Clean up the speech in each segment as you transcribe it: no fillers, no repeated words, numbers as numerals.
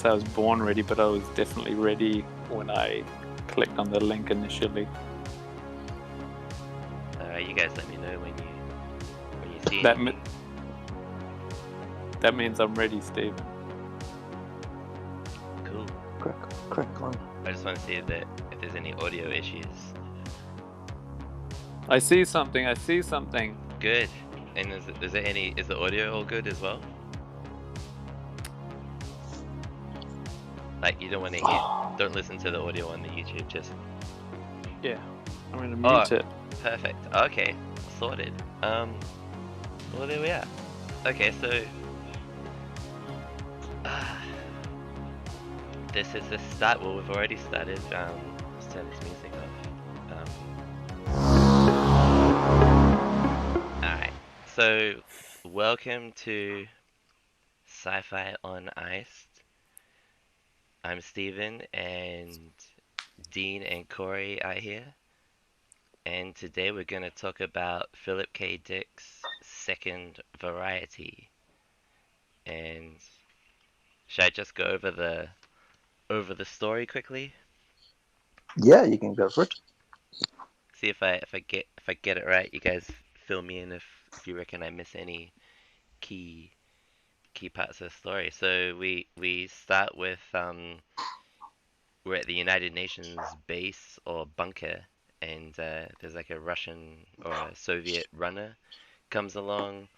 say I was born ready, but I was definitely ready when I clicked on the link initially. Alright, you guys let me know when you see That anything. That means I'm ready, Steven. Cool. Crack on. I just want to see if there's any audio issues. I see something. Good. And is the audio all good as well? Like, you don't want to don't listen to the audio on the YouTube, just... Yeah, I'm gonna mute it. Perfect. Okay, sorted. Well, there we are. Okay, so... this is the start. Well, we've already started. Let's turn this music off. Alright, so welcome to Sci-Fi on Ice. I'm Steven, and Dean and Corey are here. And today we're going to talk about Philip K. Dick's Second Variety. And should I just go over the story quickly? Yeah, you can go for it. See if I get it right. You guys fill me in if you reckon I miss any key parts of the story. So we start with we're at the United Nations base or bunker, and there's like a Russian or a Soviet runner comes along,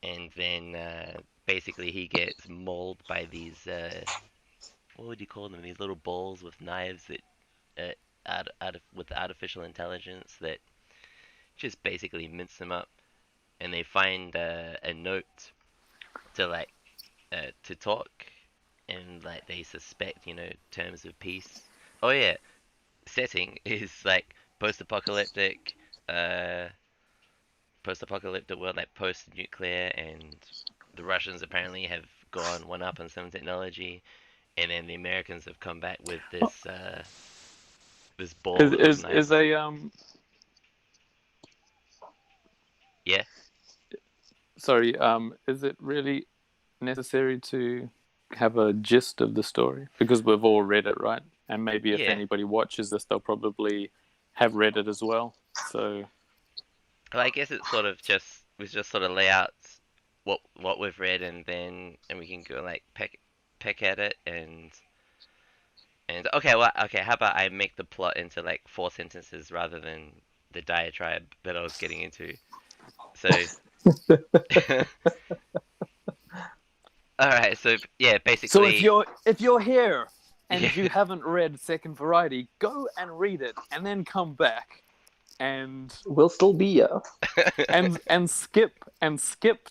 and then basically he gets mauled by these what would you call them? These little balls with knives that with artificial intelligence that just basically mince him up, and they find a note to to talk, and like they suspect terms of peace. Oh yeah, setting is like post-apocalyptic uh post-apocalyptic world, like post-nuclear, and the Russians apparently have gone one up on some technology, and then the Americans have come back with this ball of Is knives. is a Yeah. Sorry, is it really necessary to have a gist of the story? Because we've all read it, right? And maybe if Yeah. anybody watches this, they'll probably have read it as well. So Well, I guess it's sort of just we just sort of lay out what we've read, and we can go like peck at it, and okay, well, okay, how about I make the plot into like 4 sentences rather than the diatribe that I was getting into. So all right, so yeah, basically. So if you're here and Yeah. you haven't read Second Variety, go and read it, and then come back, and We'll still be here. and skip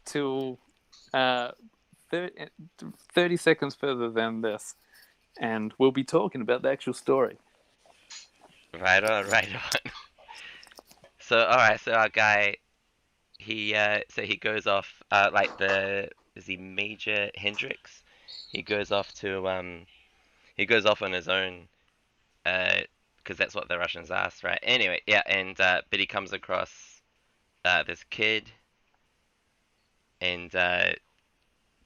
till 30 seconds further than this, and we'll be talking about the actual story. Right on, right on. So all right, so our guy, he goes off like is he Major Hendricks? He goes off on his own because that's what the Russians asked, right? Anyway, yeah, and but he comes across this kid, and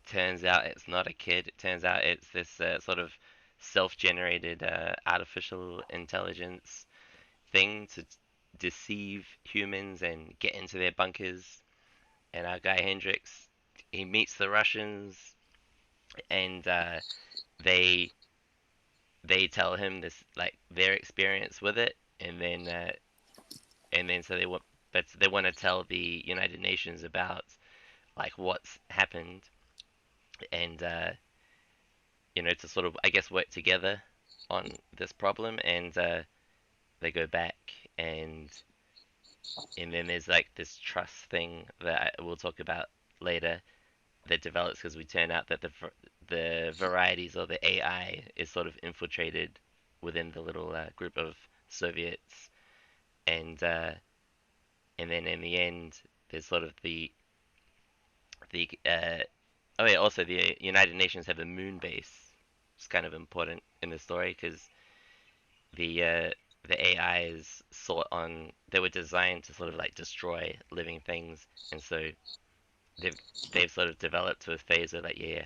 turns out it's not a kid. It turns out it's this sort of self-generated artificial intelligence thing to deceive humans and get into their bunkers. And our guy Hendrix, he meets the Russians, and they tell him this like their experience with it, and then so they want to tell the United Nations about like what's happened, and to sort of I guess work together on this problem, and they go back, and then there's like this trust thing that we'll talk about later that develops because we turn out that the varieties or the AI is sort of infiltrated within the little group of Soviets, and then in the end there's sort of the oh yeah, also the United Nations have a moon base. It's kind of important in the story because the uh, the AIs they were designed to sort of like destroy living things, and so they've sort of developed to a phase where like yeah,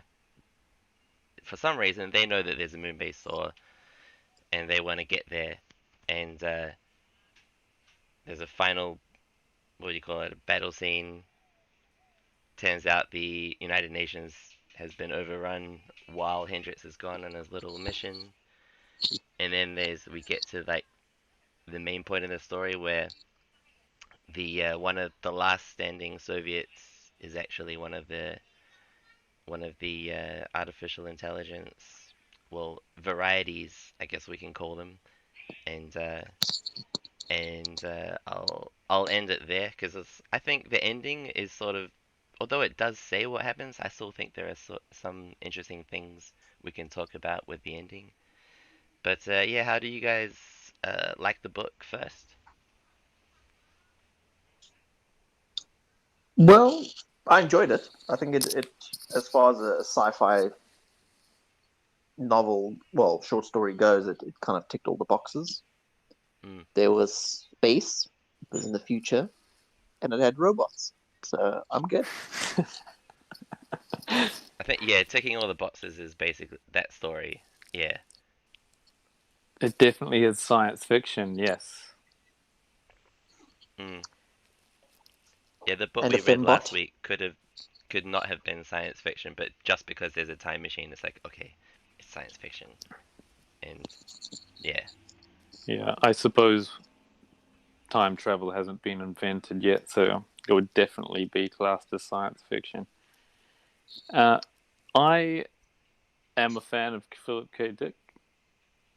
for some reason they know that there's a moon base Saw, and they want to get there, and there's a final, what do you call it, a battle scene. Turns out the United Nations has been overrun while Hendrix is gone on his little mission, and then we get to like the main point in the story where the one of the last standing Soviets is actually one of the artificial intelligence, well, varieties, I guess we can call them, and I'll end it there because I think the ending is sort of, although it does say what happens, I still think there are some interesting things we can talk about with the ending. But yeah, how do you guys like the book first? Well, I enjoyed it. I think it as far as a sci-fi novel, well, short story goes, it kind of ticked all the boxes. Mm. There was space, it was in the future, and it had robots. So I'm good. I think yeah, ticking all the boxes is basically that story. Yeah. It definitely is science fiction, yes. Mm. Yeah, the book And a we read last fembot. week could not have been science fiction, but just because there's a time machine, it's like okay, it's science fiction, and yeah. Yeah, I suppose time travel hasn't been invented yet, so it would definitely be classed as science fiction. Uh, I am a fan of Philip K. Dick.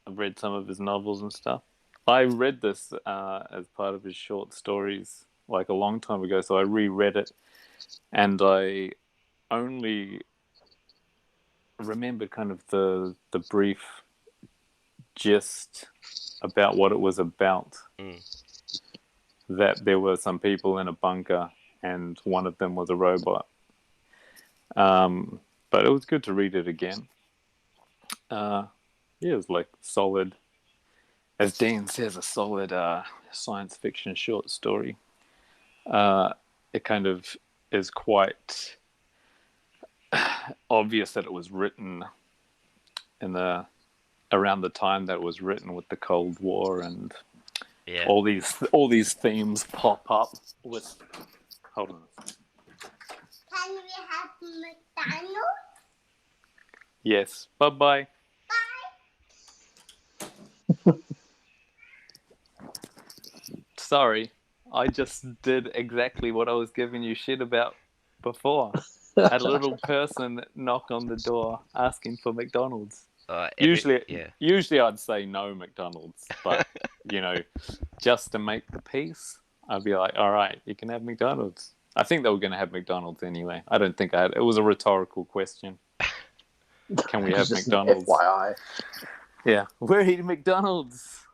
I've read some of his novels and stuff. I read this as part of his short stories like a long time ago, so I reread it, and I only remember kind of the brief gist about what it was about. Mm. That there were some people in a bunker, and one of them was a robot. But it was good to read it again. Yeah, it was like solid, as Dean says, a solid science fiction short story. It kind of is quite obvious that it was written in the around the time that it was written with the Cold War, and Yeah. all these themes pop up with. Hold on. Can we have McDonald's? Yes. Bye bye. Sorry, I just did exactly what I was giving you shit about before. Had a little person knock on the door asking for McDonald's. Usually, Yeah. usually I'd say no McDonald's, but just to make the peace, I'd be like, "All right, you can have McDonald's." I think they were going to have McDonald's anyway. I don't think I had. It was a rhetorical question. Can we have Just an McDonald's? FYI. Yeah, we're eating McDonald's.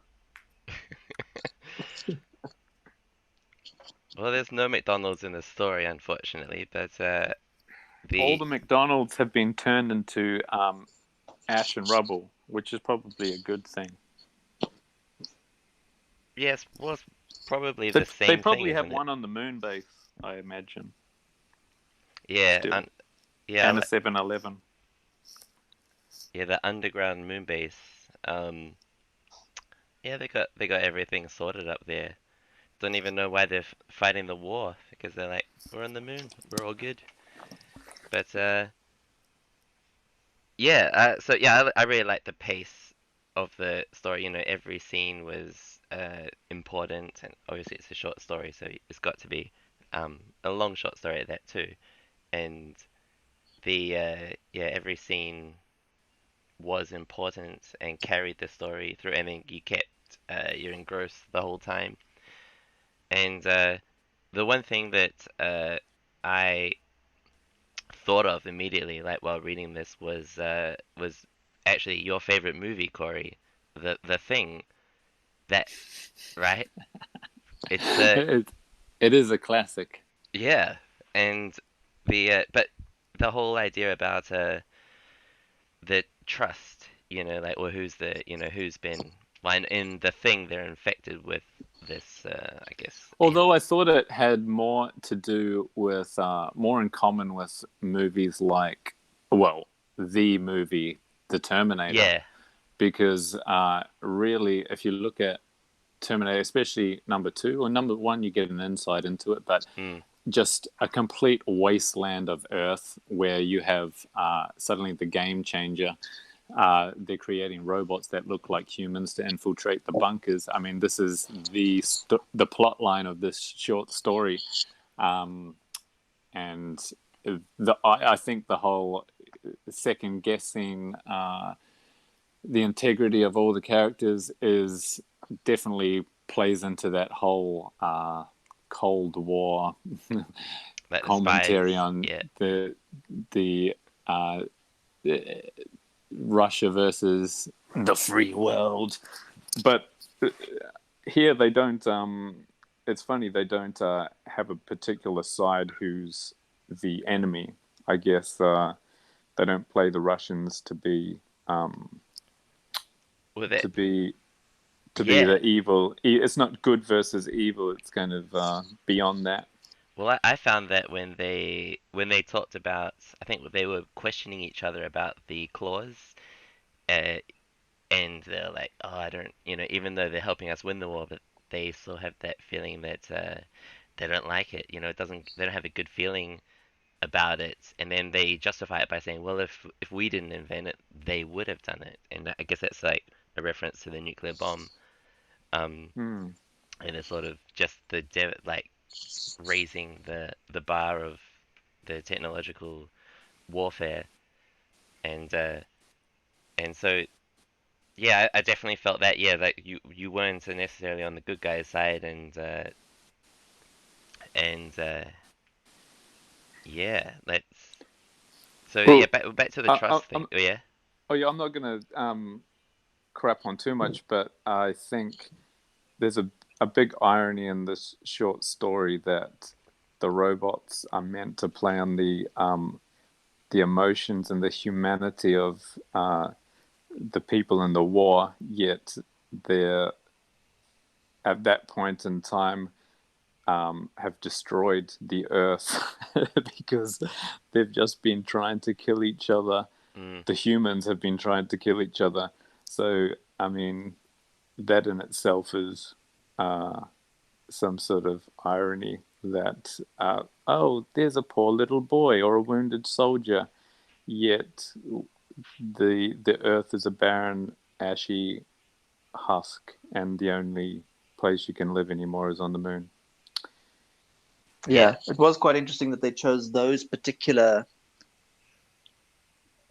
Well, there's no McDonald's in the story, unfortunately, but All the the McDonald's have been turned into ash and rubble, which is probably a good thing. yes, was probably They, the they same thing, probably have isn't it? one on the moon base, I imagine. Yeah, Still, yeah, and a 7-Eleven. yeah, the underground moon base. Yeah, they got everything sorted up there. Don't even know why they're fighting the war because they're like, we're on the moon, we're all good. But yeah, so yeah, I really like the pace of the story. You know, every scene was important, and obviously it's a short story, so it's got to be a long short story at that too. And the yeah, every scene was important and carried the story through. I mean, you're engrossed the whole time. And the one thing that I thought of immediately, like while reading this, was actually your favorite movie, Corey, the Thing. That right? It's It is a classic. yeah, and but the whole idea about the trust, like or who's been well, in the Thing they're infected with this, I guess. Although I thought it had more to do with, more in common with movies like, well, the movie, The Terminator. Yeah. Because really, if you look at Terminator, especially number 2 or number 1, you get an insight into it, but just a complete wasteland of Earth where you have suddenly the game changer. They're creating robots that look like humans to infiltrate the bunkers. I mean, this is the plot line of this short story, and I think the whole second guessing the integrity of all the characters is definitely plays into that whole Cold War Like the commentary spies. on Yeah. the Russia versus the free world. But here they don't. It's funny, they don't have a particular side who's the enemy. I guess they don't play the Russians to be With it. to be Yeah. the evil. It's not good versus evil. It's kind of beyond that. Well, I found that when they talked about, I think they were questioning each other about the clause, uh, and they're like, oh, I don't, even though they're helping us win the war, but they still have that feeling that they don't like it. They don't have a good feeling about it, and then they justify it by saying, well, if we didn't invent it, they would have done it, and I guess that's like a reference to the nuclear bomb. Hmm. And it's sort of just like raising the bar of the technological warfare, and so yeah, I definitely felt that, yeah, that you weren't necessarily on the good guy's side, and yeah, let's so Well, yeah, back to the trust thing. Oh yeah. oh yeah, I'm not gonna crap on too much, but I think there's a big irony in this short story that the robots are meant to play on the emotions and the humanity of the people in the war, yet they're at that point in time have destroyed the earth because they've just been trying to kill each other. The humans have been trying to kill each other. So, I mean, that in itself is some sort of irony that, oh, there's a poor little boy or a wounded soldier, yet the earth is a barren, ashy husk, and the only place you can live anymore is on the moon. Yeah, it was quite interesting that they chose those particular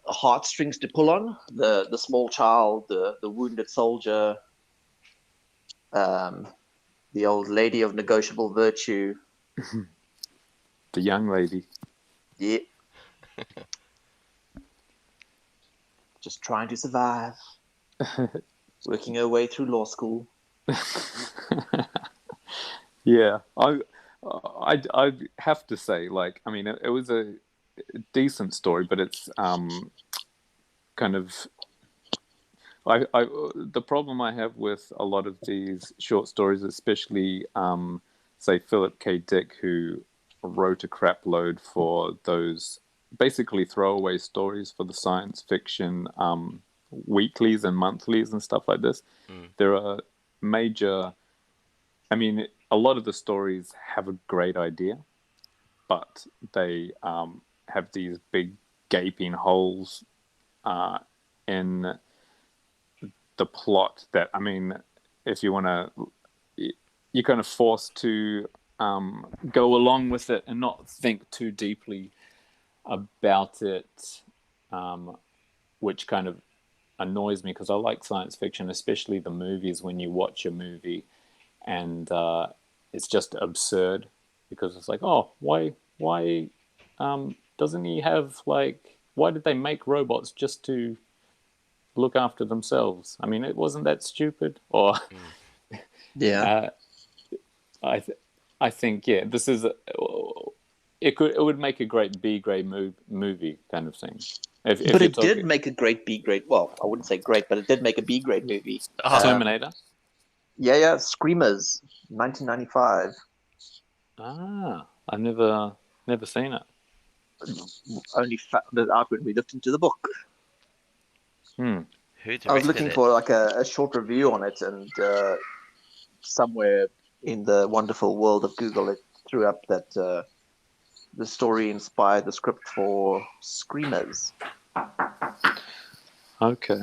heartstrings to pull on: the small child, the wounded soldier, the old lady of negotiable virtue. The young lady. Yeah, just trying to survive, working her way through law school. Yeah, I have to say, like, I mean, it was a decent story, but it's kind of the problem I have with a lot of these short stories, especially say Philip K. Dick, who wrote a crap load for those basically throwaway stories for the science fiction weeklies and monthlies and stuff like this. There are major. I mean, a lot of the stories have a great idea, but they have these big gaping holes in the plot that, I mean, if you want to, you're kind of forced to go along with it and not think too deeply about it, which kind of annoys me because I like science fiction, especially the movies. When you watch a movie and it's just absurd because it's like, oh, why doesn't he have, like, why did they make robots just to look after themselves? I mean, it wasn't that stupid. Or Yeah. I think, yeah, this is it would make a great B grade movie kind of thing. If But you're it did talking make a great B grade. Well, I wouldn't say great, but it did make a B grade movie. Terminator. Yeah, Screamers, 1995. I've never seen it. only found it out when we looked into the book. Hmm. Who I was directed looking it? for like a short review on it, and somewhere in the wonderful world of Google, it threw up that the story inspired the script for Screamers. Okay.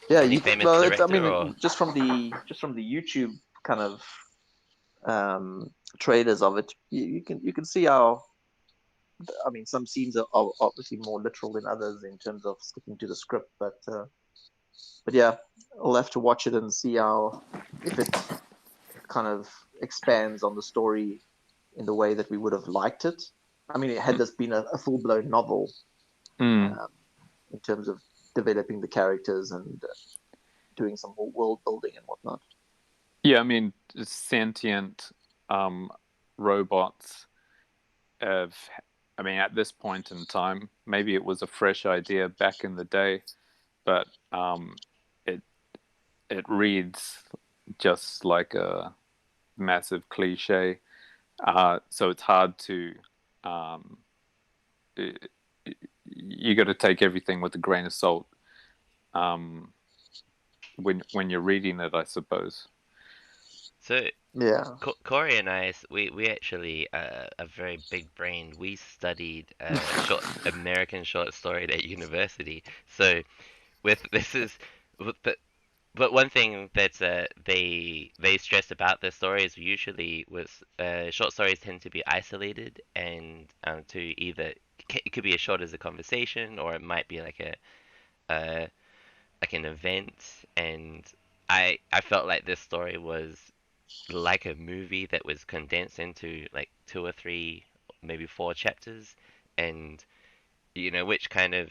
Yeah, Any you could. famous Well, I director or? mean, just from the YouTube kind of trailers of it, you can see how. I mean, some scenes are obviously more literal than others in terms of sticking to the script, but yeah, I'll have to watch it and see how if it kind of expands on the story in the way that we would have liked it. I mean, had this been a full blown novel Hmm. um, in terms of developing the characters and doing some more world building and whatnot. Yeah, I mean, sentient robots have. I mean, at this point in time, maybe it was a fresh idea back in the day, but it it reads just like a massive cliche. So it's hard to. Um, you got to take everything with a grain of salt um, when you're reading it, I suppose. So Yeah. Corey and I, we actually are very big brained. We studied American short story at university. So with this is, but one thing that they stressed about the stories usually was short stories tend to be isolated and to either it could be as short as a conversation or it might be uh, like an event. And I felt like this story was like a movie that was condensed into like two or three, maybe four chapters, and which kind of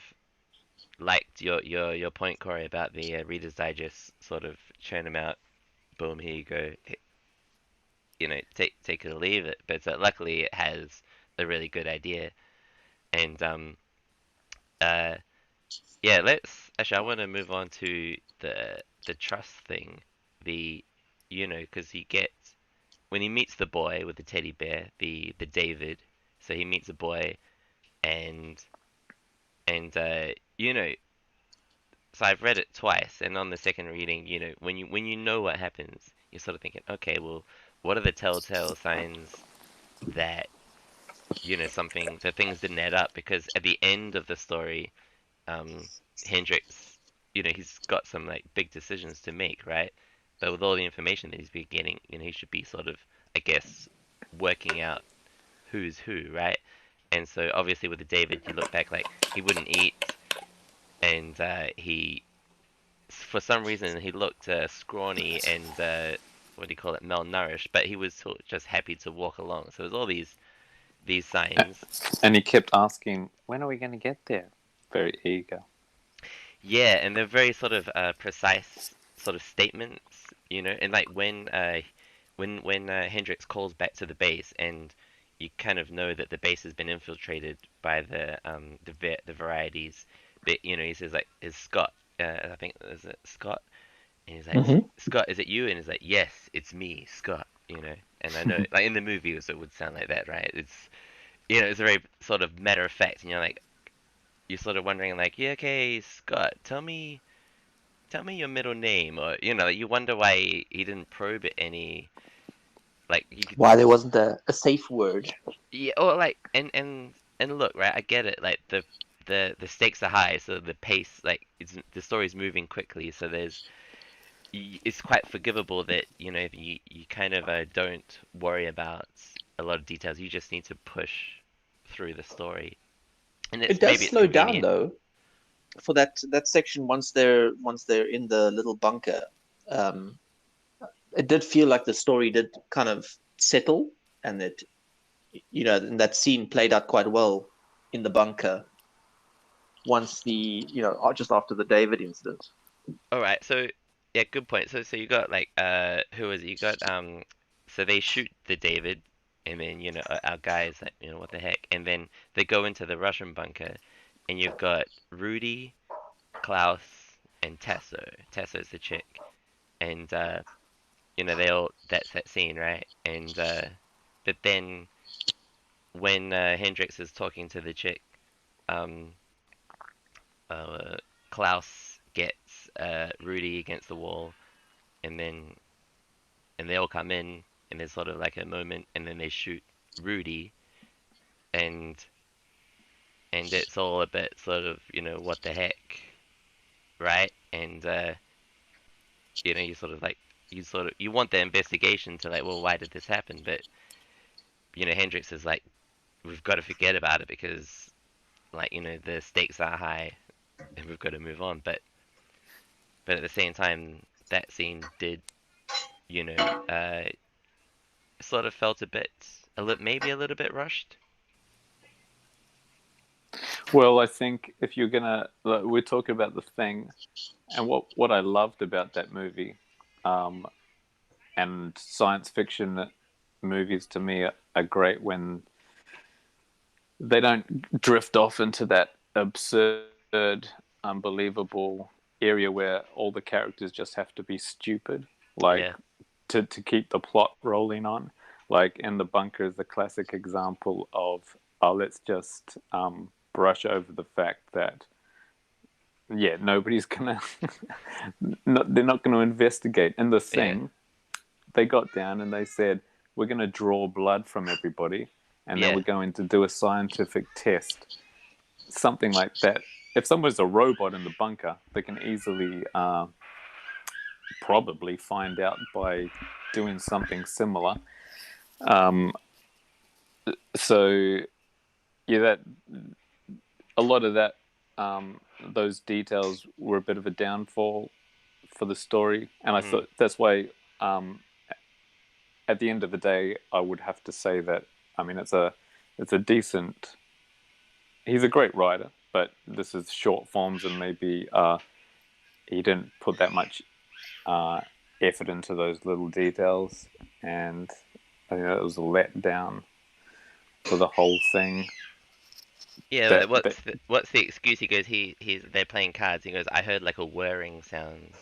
liked your point, Corey, about the Reader's Digest sort of churn them out. Boom, here you go. Take it or leave it. But luckily, it has a really good idea. And uh, yeah, let's actually. I want to move on to the trust thing. The because he gets when he meets the boy with the teddy bear, the David. So he meets a boy, and and so I've read it twice, and on the second reading, when you know what happens, you're sort of thinking, okay, well, what are the telltale signs that something that things didn't add up? Because at the end of the story, um, Hendrix, he's got some like big decisions to make, right? But with all the information that he's been getting, he should be sort of, I guess, working out who's who, right? And so obviously with the David, you look back like he wouldn't eat, and he for some reason he looked scrawny and what do you call it, malnourished, but he was just happy to walk along. So there's all these signs. And he kept asking, "When are we going to get there?" Very eager. Yeah, and they're very sort of precise sort of statements, and like when Hendrix calls back to the base, and you kind of know that the base has been infiltrated by the varieties. But he says like, "Is Scott?" I think is it Scott? And he's like, Mm-hmm. "Scott, is it you?" And he's like, "Yes, it's me, Scott." And I know like in the movies it would sound like that, right? It's a very sort of matter of fact, and you're sort of wondering like, yeah, okay, Scott, tell me your middle name, or you wonder why he didn't probe it any, like you could, Why there wasn't a safe word? yeah, or like, and look, right, I get it, like the stakes are high, so the pace, like the story's moving quickly, so it's quite forgivable that you kind of don't worry about a lot of details. You just need to push through the story, and It does maybe it's slow down convenient. though for that section once they're in the little bunker. Um, it did feel like the story did kind of settle, and that and that scene played out quite well in the bunker once just after the David incident. All right, so yeah, good point. So you got like who is it? You got so they shoot the David, and then our guys like what the heck, and then they go into the Russian bunker, and you've got Rudy, Klaus, and Tasso. Tasso's the chick, and they all that's that scene, right? And but then when Hendrix is talking to the chick, um, uh, Klaus gets Rudy against the wall, and they all come in, and there's sort of like a moment, and then they shoot Rudy, and it's all a bit sort of, what the heck, right? And you sort of like you want the investigation to like, well, why did this happen? But Hendrix is like, we've got to forget about it because like the stakes are high and we've got to move on. But at the same time, that scene did, you know, uh, sort of felt maybe a little bit rushed. Well, I think if you're gonna, like, we're talking about The Thing, and what I loved about that movie, um, and science fiction movies to me are great when they don't drift off into that absurd, unbelievable area where all the characters just have to be stupid, like Yeah, to keep the plot rolling on. Like in The Bunker is the classic example of, oh, let's just brush over the fact that, yeah, nobody's gonna, they're not gonna investigate. In The yeah, Thing, they got down and they said, we're gonna draw blood from everybody, and then yeah, we're going to do a scientific test, something like that. If someone's a robot in the bunker, they can easily probably find out by doing something similar. Um, so yeah, that a lot of that, those details were a bit of a downfall for the story, and I mm, thought that's why. At the end of the day, I would have to say that, I mean, it's a decent. He's a great writer, but this is short forms, and maybe he didn't put that much uh, effort into those little details, and I think that was a letdown for the whole thing. yeah. That, that What's the excuse? He goes, they're playing cards. He goes, I heard like a whirring sound,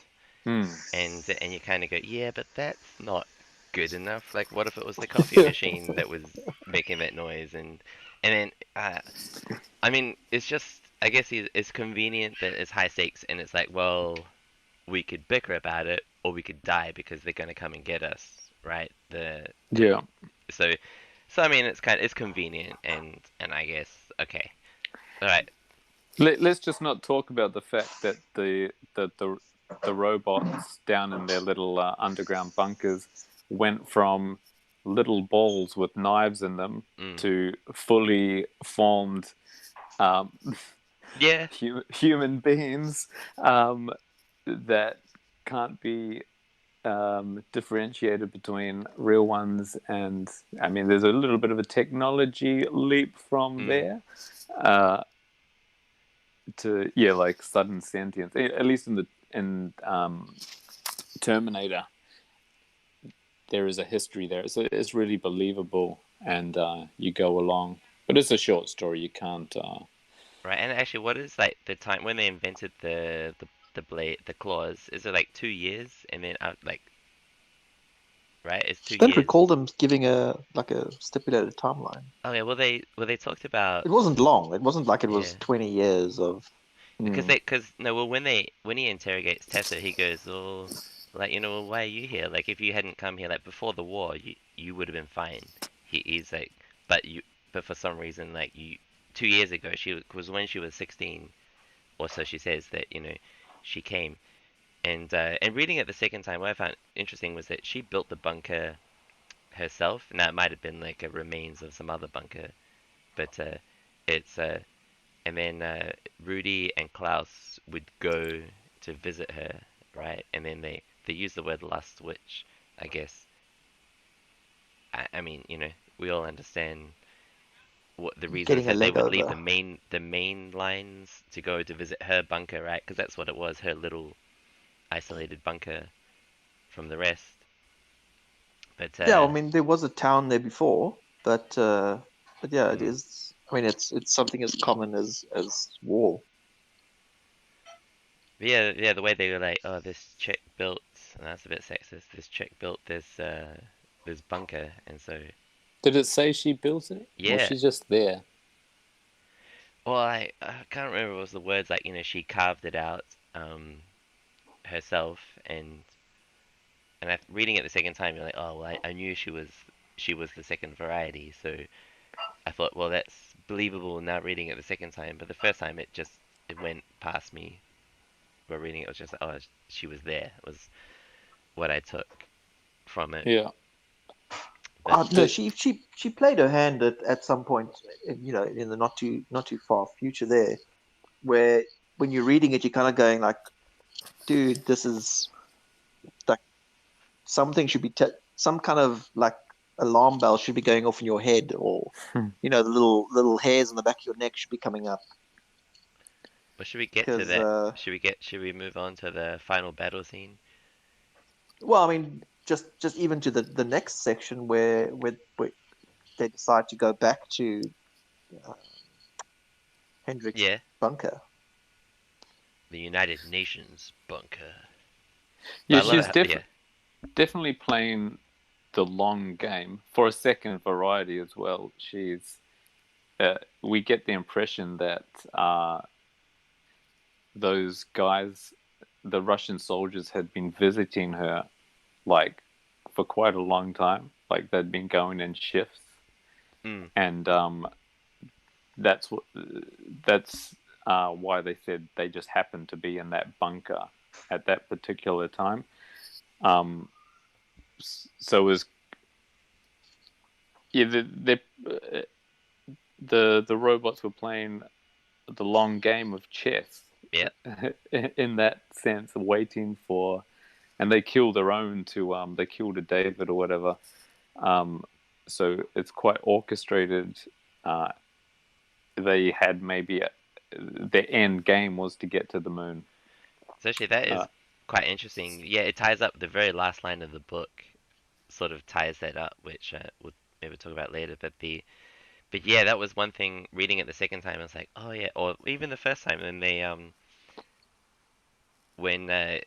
hmm. and you kind of go, yeah, but that's not good enough. Like, what if it was the coffee machine that was making that noise? And then I mean, it's just, I guess it's convenient that it's high stakes, and it's like, well, we could bicker about it, or we could die because they're gonna come and get us, right? Yeah. So, I mean, it's convenient, and I guess okay, all right, Let's just not talk about the fact that the robots down in their little underground bunkers went from little balls with knives in them mm. to fully formed um, Yeah, human beings that can't be differentiated between real ones. And I mean, there's a little bit of a technology leap from mm. there. To, yeah, like sudden sentience, at least in the in Terminator, there is a history there, so it's really believable, and you go along, but it's a short story, you can't Right. And actually, what is like the time when they invented the blade, the claws? Is it like 2 years, and then out like right? It's two Don't years. recall them giving a stipulated timeline. Oh yeah, well they talked about It wasn't long. It wasn't like it yeah. was 20 years of. Because Hmm. no, well, when he interrogates Tessa, he goes, "Oh, like well, why are you here? Like, if you hadn't come here, like before the war, you would have been fine." He's like, but for some reason, like 2 years ago, she was when she was 16, or so she says that she came, and reading it the second time, what I found interesting was that she built the bunker herself. Now it might have been like a remains of some other bunker, but it's and then Rudy and Klaus would go to visit her, right? And then they use the word lust, which I guess I mean we all understand what the reasons Getting a that they leg would leave over. the main lines to go to visit her bunker, right? Because that's what it was, her little isolated bunker from the rest. But Yeah, I mean there was a town there before, but yeah, it mm, is. I mean it's something as common as war. but yeah, the way they were like, oh, this chick built, and that's a bit sexist. This chick built this bunker, and so Did it say she built it? Or Yeah. she's just there? Well, I can't remember what was the words, like, she carved it out herself, and reading it the second time, you're like, oh, well, I knew she was the second variety, so I thought, well, that's believable now reading it the second time, but the first time it went past me. But reading it was just like, oh, she was there. It was what I took from it. Yeah. But No, The, she played her hand at some point, in the not too far future there, where when you're reading it, you're kind of going like, dude, this is like something should be some kind of like alarm bell should be going off in your head, or the little hairs on the back of your neck should be coming up but should we get to because that? Should we move on to the final battle scene? well, I mean, just even to the next section where they decide to go back to uh, Hendrix's Yeah, bunker. the United Nations bunker. But yeah, I love she's it. Yeah, definitely playing the long game for a second variety as well. We get the impression that those guys, the Russian soldiers, had been visiting her like for quite a long time. Like they'd been going in shifts, mm, and that's what that's why they said they just happened to be in that bunker at that particular time. Um, so it was yeah, the robots were playing the long game of chess yeah. in that sense, waiting for, and they killed their own to they killed a David or whatever. Um, so it's quite orchestrated. Uh, they had their end game was to get to the moon. So actually, that Uh, is quite interesting. Yeah, it ties up the very last line of the book. Sort of ties that up, which we'll maybe talk about later. But yeah, that was one thing. Reading it the second time, I was like, oh yeah, or even the first time when they when uh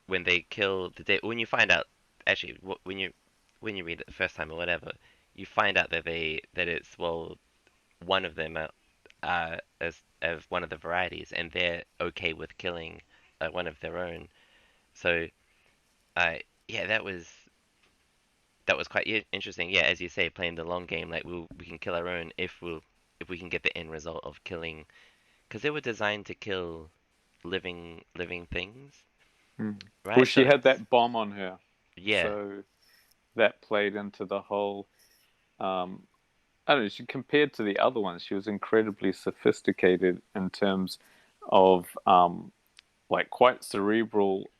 when they kill when you find out, actually, when you read it the first time or whatever, you find out that it's, well, one of them as one of the varieties, and they're okay with killing one of their own. So yeah, that was quite interesting. Yeah, as you say, playing the long game, like we can kill our own if we can get the end result of killing, because they were designed to kill living things, hmm. Well, right? she So had that bomb on her, yeah, so that played into the whole. Um, I don't know. She compared to the other ones, she was incredibly sophisticated in terms of like quite cerebral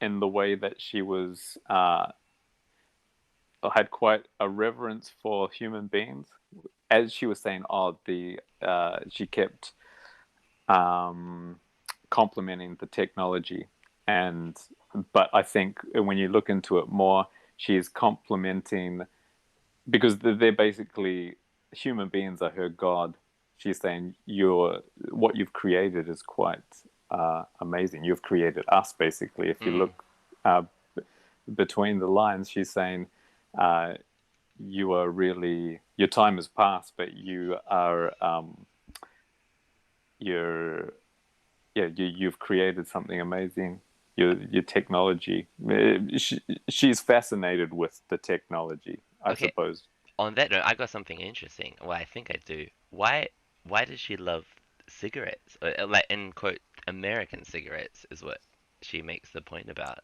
in the way that she was had quite a reverence for human beings. As she was saying, she kept um, complimenting the technology, and but I think when you look into it more, she is complimenting because they're basically human beings are her god. She's saying what you've created is quite amazing. You've created us, basically. If you mm, look uh, between the lines, she's saying uh, you are really your time has passed, but you're you've created something amazing. Your technology. She's fascinated with the technology, I okay. suppose. On that note, I got something interesting. Well, I think I do. Why does she love cigarettes? Like, in quote, American cigarettes is what she makes the point about.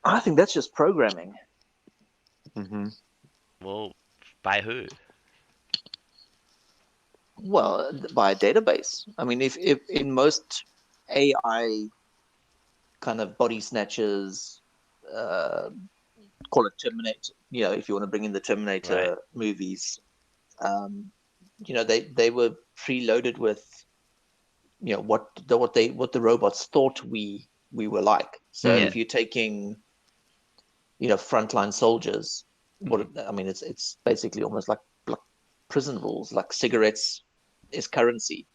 I think that's just programming. Mm-hmm. Well, by who? Well, by a database. I mean, if in most AI kind of body snatchers, uh, call it Terminator. If you want to bring in the Right. Terminator movies, um, they were preloaded with what the robots thought we were like. So Yeah. Mm. if you're taking frontline soldiers, Hmm. I mean, it's basically almost like prison rules. Like cigarettes is currency.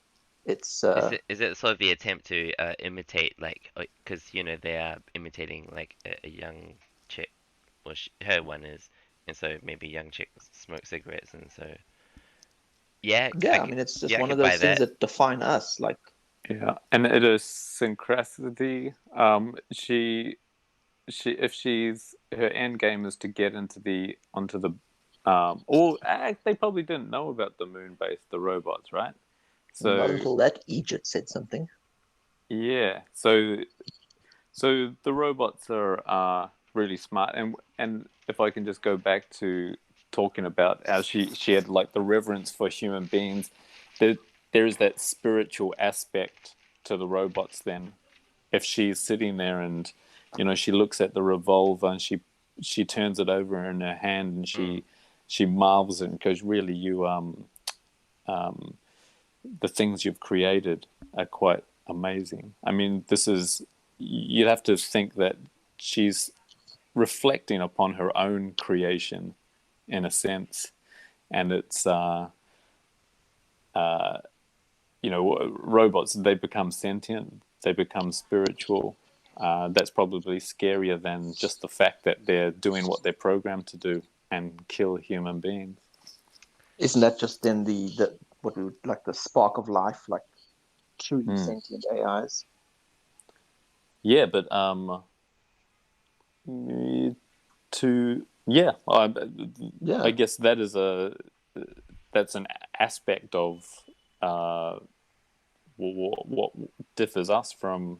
It's Is it sort of the attempt to imitate, like, because they are imitating, like, a young chick, or her one is, and so maybe young chicks smoke cigarettes, and so yeah, Yeah, I mean, it's just yeah, I one of could buy those things that. that define us. Like, Yeah, and idiosyncrasy. She if she's her end game is to get into the onto the or they probably didn't know about the moon base, the robots, right? not So until that Egypt said something. yeah, so the robots are really smart, and if I can just go back to talking about how she had like the reverence for human beings, there there is that spiritual aspect to the robots. Then, if she's sitting there and she looks at the revolver and she turns it over in her hand and Mm, she marvels it and goes, "Really, the things you've created are quite amazing." I mean, this is you'd have to think that she's reflecting upon her own creation in a sense, and it's robots, they become sentient, they become spiritual. That's probably scarier than just the fact that they're doing what they're programmed to do and kill human beings. Isn't that just then the what we would like the spark of life, like truly Hmm. sentient AIs? Yeah, but to yeah, I Yeah, guess that's an aspect of uh, what differs us from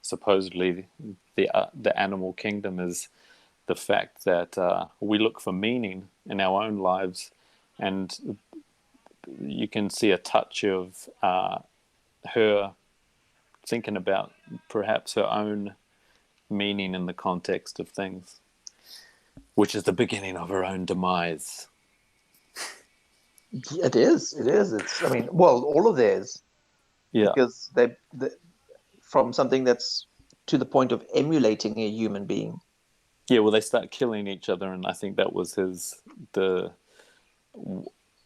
supposedly the animal kingdom is the fact that we look for meaning in our own lives, and you can see a touch of her thinking about perhaps her own meaning in the context of things, which is the beginning of her own demise. it is. It is. It's. I mean, well, all of theirs Yeah, because they from something that's to the point of emulating a human being. yeah. Well, they start killing each other, and I think that was the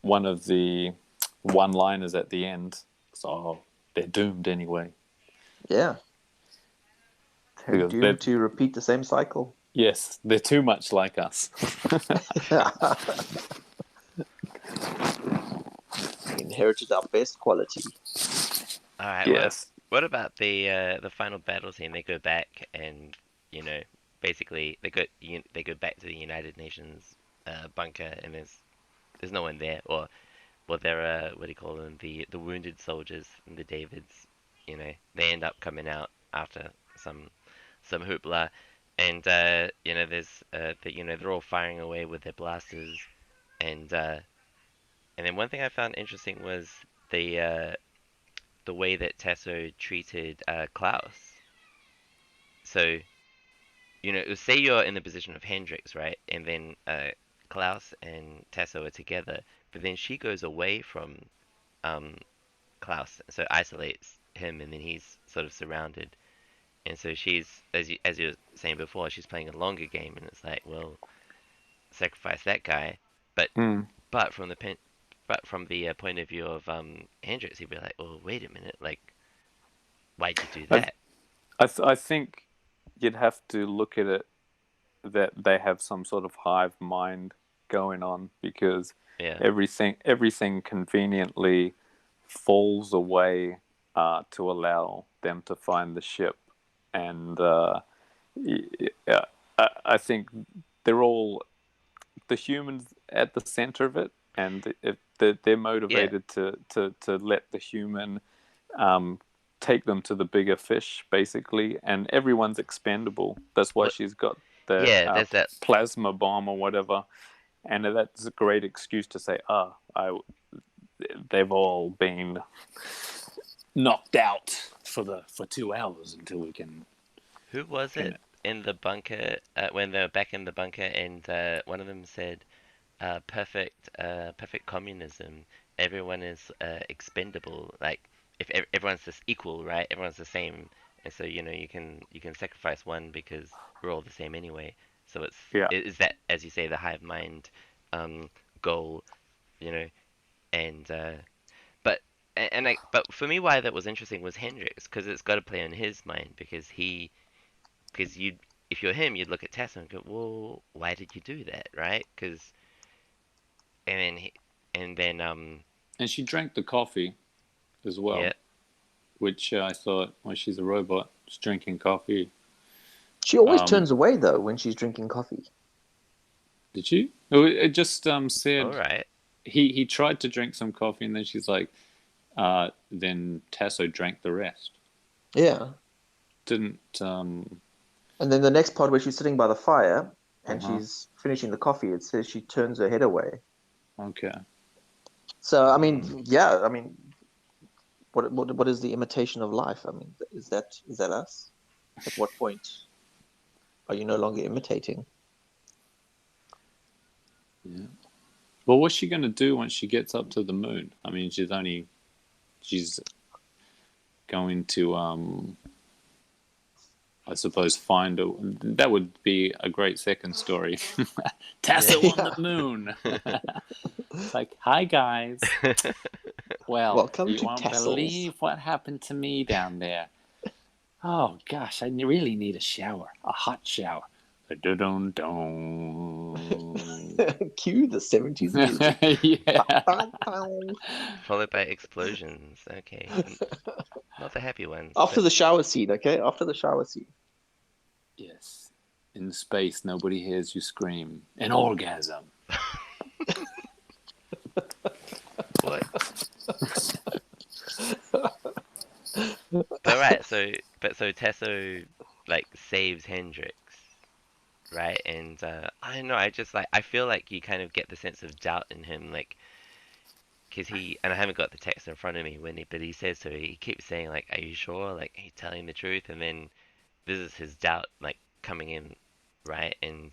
one of the one-liners at the end. So they're doomed anyway Yeah, they're because they're doomed to repeat the same cycle. yes, they're too much like us. We inherited our best quality. all right, Yes. what about the final battle scene? They go back and you know basically they go back to the United Nations bunker, and there's no one there, or well, they're what do you call them? The wounded soldiers and the Davids. They end up coming out after some hoopla, and there's they're all firing away with their blasters, and uh, and then one thing I found interesting was the way that Tasso treated Klaus. So say you're in the position of Hendrix, right, and then Klaus and Tasso are together, but then she goes away from um Klaus, so isolates him, and then he's sort of surrounded. And so she's, as you were saying before, she's playing a longer game, and it's like, well, sacrifice that guy, but Mm. but from the point of view of Hendrix, he'd be like, oh, wait a minute, like, why'd you do I that? I think you'd have to look at it that they have some sort of hive mind going on because Yeah, everything conveniently falls away to allow them to find the ship, and yeah, I think they're all the humans at the center of it, and if they're yeah, motivated to let the human um, take them to the bigger fish, basically, and everyone's expendable. That's why well, she's got that yeah. There's that. plasma bomb or whatever, and that's a great excuse to say, they've all been knocked out for 2 hours until we Who was it can. in the bunker when they were back in the bunker, and one of them said, perfect communism. Everyone is expendable. Like if everyone's just equal, right? Everyone's the same, and so you can sacrifice one because we're all the same anyway. So Yeah, is that, as you say, the hive mind um, goal, you know? And but but for me, why that was interesting was Hendrix, because it's got to play on his mind, because he because you if you're him, you'd look at Tessa and go, well, why did you do that, right? Because and then and then And she drank the coffee as well, yeah. which I thought, well, she's a robot. She's drinking coffee. She always Um, turns away though when she's drinking coffee. did she? Oh, it just said All right. he tried to drink some coffee, and then she's like, then Tasso drank the rest. Yeah. Didn't And then the next part where she's sitting by the fire and Uh-huh. she's finishing the coffee, it says she turns her head away. Okay. So I mean, yeah, I mean, what is the imitation of life? I mean, is that us? At what point are you no longer imitating? Yeah. Well, what's she going to do once she gets up to the moon? I mean, she's going to I suppose find a. That would be a great second story. Tasso Yeah. on the moon. It's like, hi guys. Well, Welcome you to won't Tassels. believe what happened to me down there. Oh gosh, I really need a shower, a hot shower. Dun Cue the 70s music. Yeah. Followed by explosions. Okay. Not the happy ones. After But the shower scene, okay? After the shower scene. Yes. In space, nobody hears you scream. An orgasm. what? But right, so Tesso like saves Hendrix, right? And I don't know, I feel like you kind of get the sense of doubt in him, like, because and I haven't got the text in front of me but he says so. He keeps saying like, "Are you sure?" Like he's telling the truth, and then this is his doubt like coming in, right? And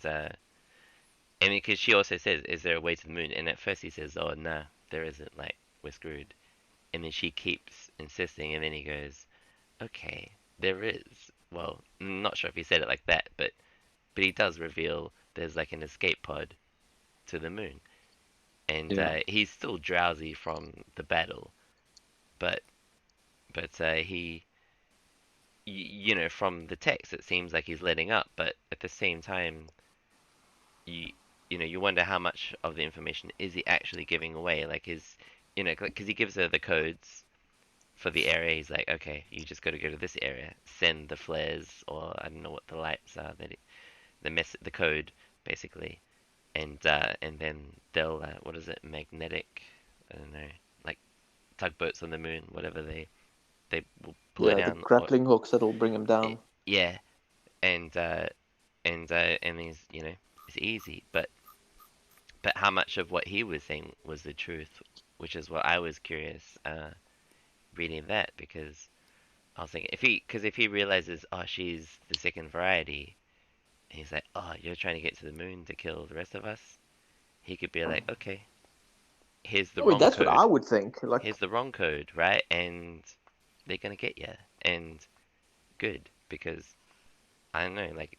because she also says, "Is there a way to the moon?" And at first he says, "Oh, nah, there isn't. Like we're screwed." And then she keeps insisting, and then he goes, "Okay, there is." Well, I'm not sure if he said it like that, but he does reveal there's like an escape pod to the moon, and Yeah. he's still drowsy from the battle, but he, you know, from the text it seems like he's letting up, but at the same time, you you know, you wonder how much of the information is he actually giving away, like his, you know, because he gives her the codes for the area. He's like, okay, you just got to go to this area, send the flares, or I don't know what the lights are, the code basically, and then they'll what is it, magnetic, I don't know, like tugboats on the moon, whatever they will pull her Yeah, the down, or grappling hooks that'll bring him down. yeah, and and he's, you know, it's easy, but how much of what he was saying was the truth, which is what I was curious reading that, because I was thinking if he realizes, oh, she's the second variety, and he's like, oh, you're trying to get to the moon to kill the rest of us, he could be like, okay, here's the I mean, wrong that's what I code, would think. Like, here's the wrong code, right? And they're gonna get you, and good, because I don't know, like,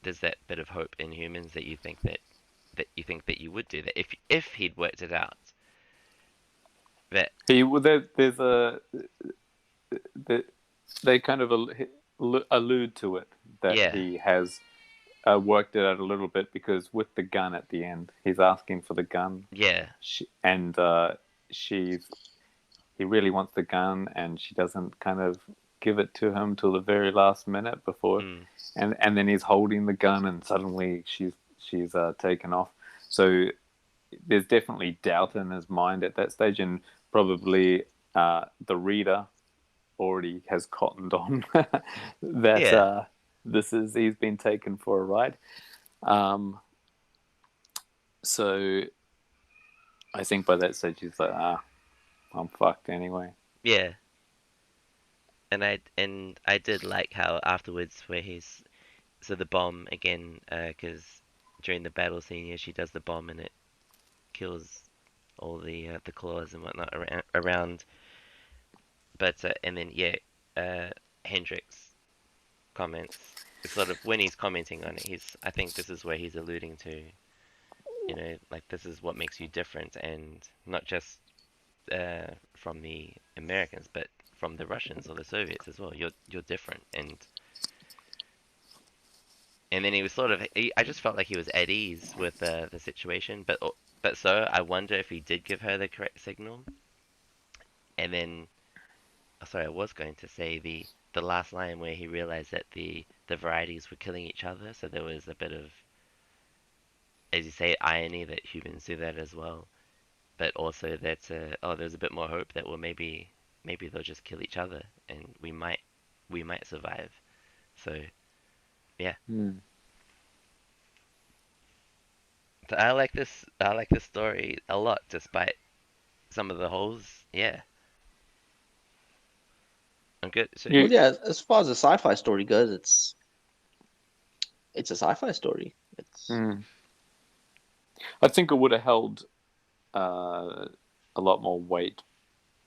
there's that bit of hope in humans that you think that you would do that if he'd worked it out. That There's they kind of allude to it that yeah, he has worked it out a little bit, because with the gun at the end, he's asking for the gun, yeah, and he really wants the gun, and she doesn't kind of give it to him till the very last minute before, mm, and then he's holding the gun, and suddenly she's taken off. So there's definitely doubt in his mind at that stage, and probably the reader already has cottoned on that yeah, he's been taken for a ride. So I think by that stage he's like, I'm fucked anyway. yeah. And I did like how afterwards, where he's, so the bomb again, because during the battle scene, yeah, she does the bomb and it kills all the claws and whatnot around. But and then yeah, Hendrix comments. It's sort of when he's commenting on it, I think this is where he's alluding to, you know, like this is what makes you different, and not just from the Americans, but from the Russians or the Soviets as well. You're different, and and then he was sort of. I just felt like he was at ease with the situation, but so I wonder if he did give her the correct signal, and then. Oh, sorry, I was going to say the last line where he realized that the varieties were killing each other, so there was a bit of, as you say, irony that humans do that as well, but also that there's a bit more hope that, well, maybe they'll just kill each other and we might survive. So yeah, Hmm. so I like this story a lot despite some of the holes. Yeah, I'm good. So You, Well, yeah, as far as a sci-fi story goes, it's a sci-fi story. It's hmm. I think it would have held uh, a lot more weight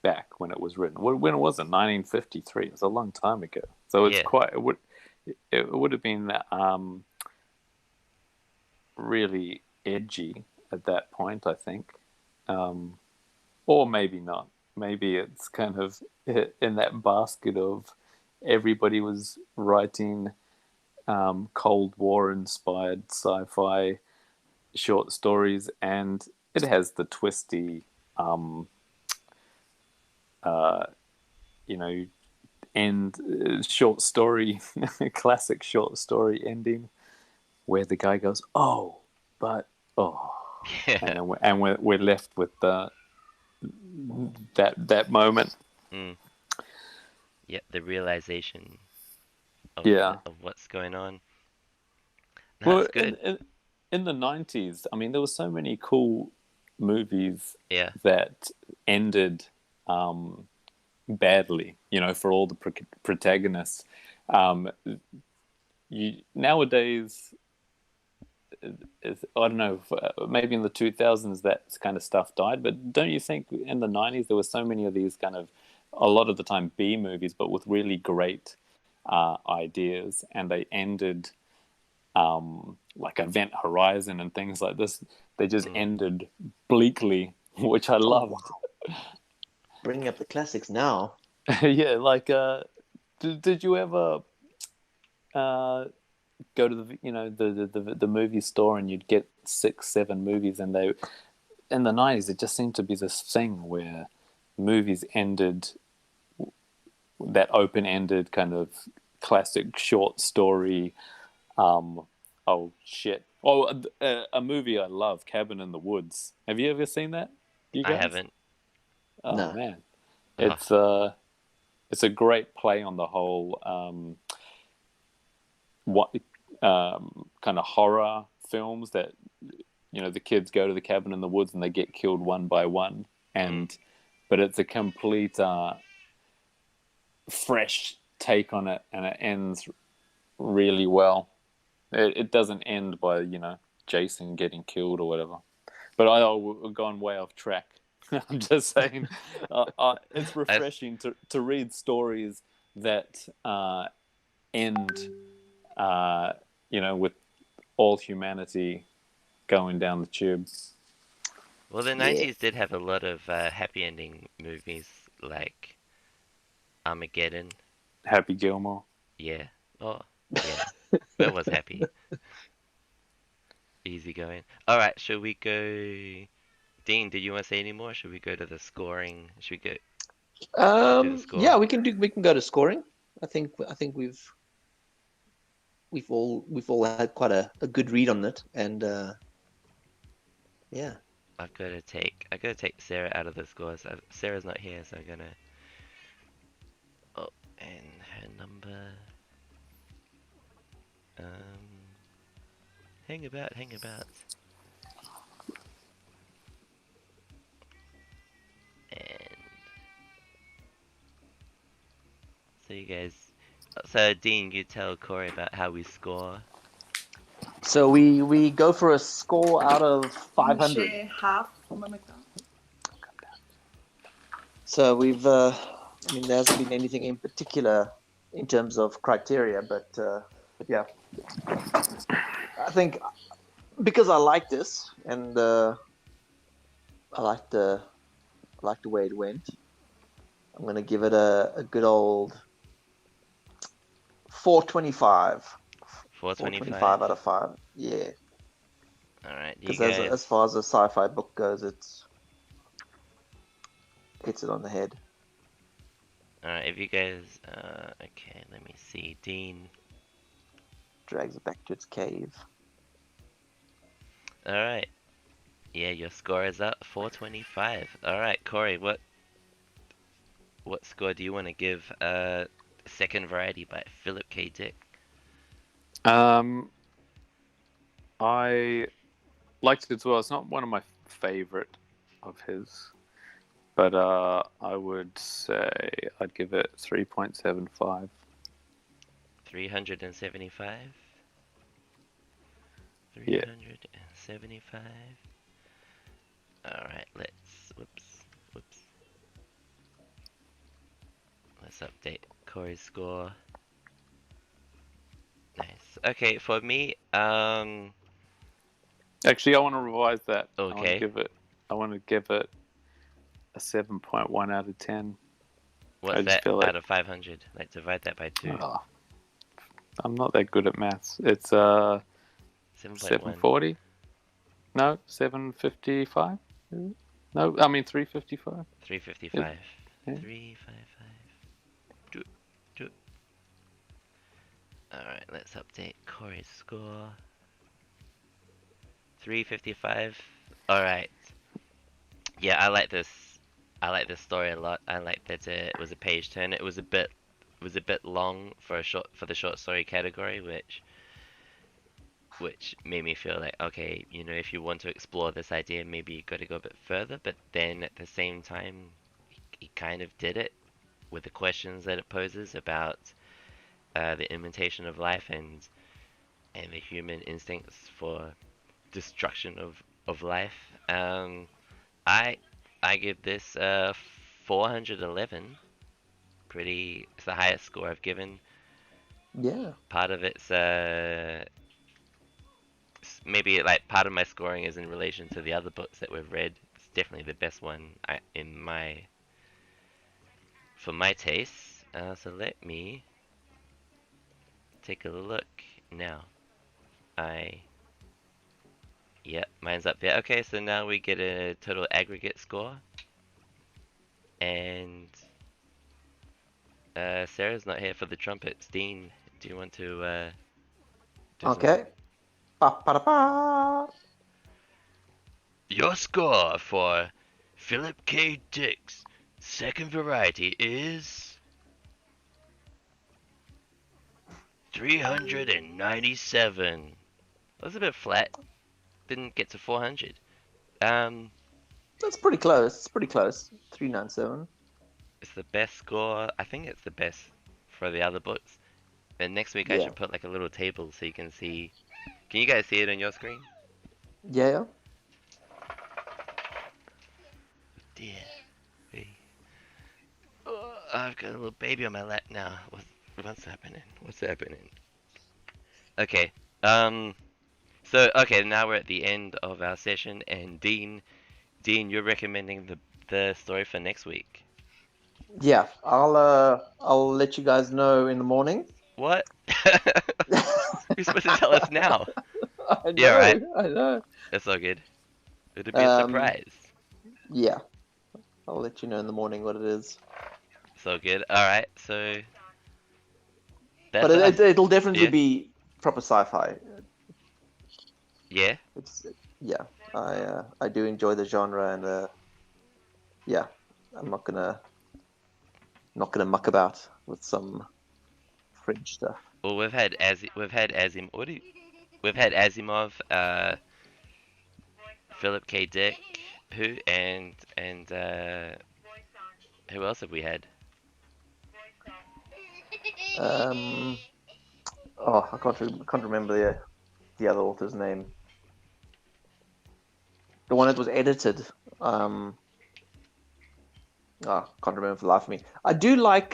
back when it was written. When was it? 1953. It was a long time ago. So it's yeah, quite. It would have been really edgy at that point, I think, um, or maybe not. Maybe it's kind of in that basket of everybody was writing Cold War inspired sci-fi short stories, and it has the twisty, um, uh, you know, end short story, classic short story ending where the guy goes, "Oh, but oh," and yeah. then we're left with that moment. Mm, yeah, the realization of Yeah. of what's going on. Well, That's good. in the 90s, I mean, there were so many cool movies Yeah. that ended badly, for all the protagonists. Um, Nowadays, I don't know, maybe in the 2000s that kind of stuff died, but don't you think in the 90s there were so many of these kind of, a lot of the time, B movies, but with really great ideas, and they ended like Event Horizon and things like this. They just Mm. ended bleakly, which I oh loved. wow, bringing up the classics now. Yeah, like did you ever uh, go to the movie store and you'd get 6 7 movies, and they in the 90s it just seemed to be this thing where movies ended, that open-ended kind of classic short story. Oh shit. Oh, a movie I love, Cabin in the Woods. Have you ever seen that, you I guys? haven't. Oh No, man, Ugh. it's a great play on the whole what kind of horror films that the kids go to the cabin in the woods and they get killed one by one, Mm. and but it's a complete fresh take on it, and it ends really well. It doesn't end by Jason getting killed or whatever. But we've gone way off track. I'm just saying, it's I refreshing to read stories that end, with all humanity going down the tube. Well, the yeah, 90s did have a lot of happy ending movies like Armageddon. Happy Gilmore. Yeah. Oh, yeah. That was happy. Easy going. All right, should we go? Dean, did you want to say any more? Should we go to the scoring? Should we do the yeah, score? we can go to scoring. I think we've all had quite a good read on it, and yeah. I gotta take Sarah out of the scores. Sarah's not here, so I'm gonna. Oh, and her number. Um, hang about, hang about. And so you guys. So Dean, you tell Corey about how we score. So we go for a score out of 500. Share half from a McDonald's. So I mean, there hasn't been anything in particular in terms of criteria, but yeah, I think because I like this and I like the way it went, I'm gonna give it a good old 425. 425. 425 out of 5. Yeah. All right, you Because guys. as far as a sci-fi book goes, it hits it on the head. All right, if you guys. Okay, let me see. Dean. Drags it back to its cave. All right. Yeah, your score is up 425. All right, Corey, what score do you want to give Second Variety by Philip K. Dick? I liked it as well. It's not one of my favorite of his, but I would say I'd give it 3.75. 375? Yeah. 375. Alright, whoops. Let's update Corey's score. Nice. Okay, for me, Actually, I want to revise that. okay. I want to give it a 7.1 out of 10. I What's just that feel like out of 500? Like, divide that by 2. oh, I'm not that good at maths. It's 7.1. 740. No, 755. No, I mean 355. 355. Yeah. 355. Do. Alright, let's update Corey's score. 355. Alright. Yeah, I like this. I like this story a lot. I like that it was a page turn. It was a bit long for the short story category, which made me feel like, okay, you know, if you want to explore this idea, maybe you got to go a bit further. But then at the same time, he kind of did it with the questions that it poses about the imitation of life and the human instincts for destruction of life. I give this 411. It's the highest score I've given. Yeah. Part of it's maybe like part of my scoring is in relation to the other books that we've read. It's definitely the best one for my taste. So let me take a look now. Yep, mine's up there. Okay, so now we get a total aggregate score, and Sarah's not here for the trumpets. Dean, do you want to do some? Okay. Pa, pa, da, pa. Your score for Philip K. Dick's Second Variety is 397. That was a bit flat. Didn't get to 400. That's pretty close. It's pretty close. 397. It's the best score. I think it's the best for the other books. And next week I Yeah. should put like a little table so you can see. Can you guys see it on your screen? Yeah. Dear. Hey. Oh, I've got a little baby on my lap now. What's happening? What's happening? Okay. So okay, now we're at the end of our session, and Dean, you're recommending the story for next week. Yeah. I'll let you guys know in the morning. What? You're supposed to tell us now. I know. Yeah, right. I know. That's all good. It'll be a surprise. Yeah. I'll let you know in the morning what it is. So good. All right. So that's But us. it'll definitely Yeah. be proper sci-fi. Yeah. Yeah. I do enjoy the genre, and yeah, I'm not gonna muck about with some French stuff. Well, we've had Asimov. We've had Asimov, Philip K. Dick, who else have we had? I can't remember the other author's name. The one that was edited. Can't remember for the life of me. I do like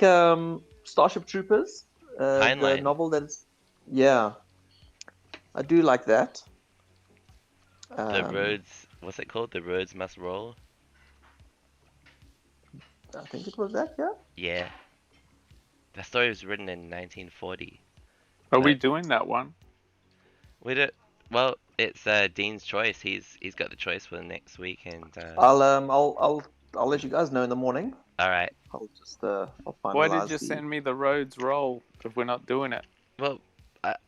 Starship Troopers. The Heinlein. novel that's I do like that. The roads. What's it called? The roads must roll. I think it was that. Yeah. Yeah. That story was written in 1940. Are we doing that one? We don't. Well, it's Dean's choice. He's got the choice for the next week, and I'll let you guys know in the morning. all right. I'll just I'll Why did finalize you the. send me the roads roll if we're not doing it? Well,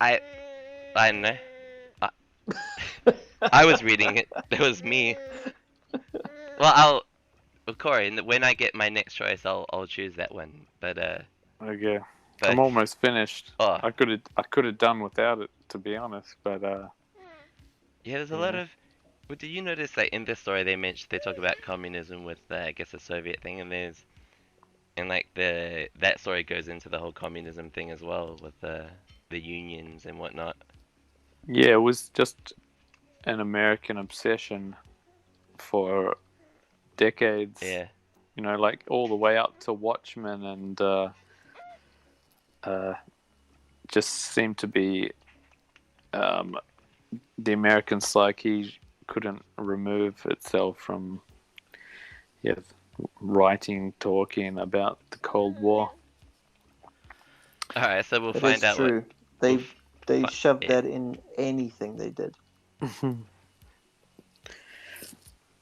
I don't know. I, I was reading it. It was me. Well, Corey, when I get my next choice, I'll choose that one. Okay. But I'm almost finished. oh I could have done without it, to be honest, but yeah, there's a lot yeah. of. Well, did you notice that in this story they talk about communism with I guess the Soviet thing, and like that story goes into the whole communism thing as well with the unions and whatnot. Yeah, it was just an American obsession for decades. Yeah. You know, like all the way up to Watchmen, and uh, just seemed to be um, the American psyche couldn't remove itself from writing, talking about the Cold War. All right, so we'll It find is out what. true. We'll They shoved yeah. that in anything they did.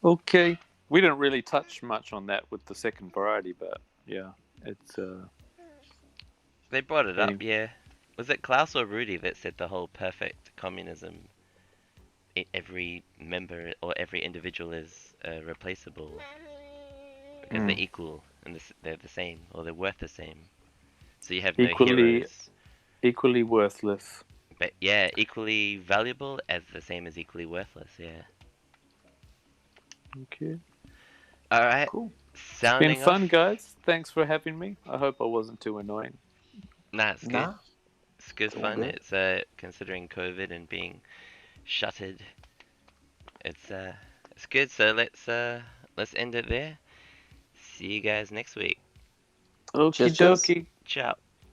Okay, we didn't really touch much on that with the second variety, but yeah, it's They brought it up, anyway. yeah. Was it Klaus or Rudy that said the whole perfect communism? Every member or every individual is replaceable because they're equal and they're the same or they're worth the same. So you have no equally heroes, equally worthless. but yeah, equally valuable as the same as equally worthless. Yeah. Okay, All right. Cool. it's been Sounding fun, off. guys. Thanks for having me. I hope I wasn't too annoying. Nah, it's good. Nah, It's good it's all fun. good. It's considering COVID and being shuttered. It's good. So let's end it there. See you guys next week. Okie Cheers, cheers. dokie. Ciao.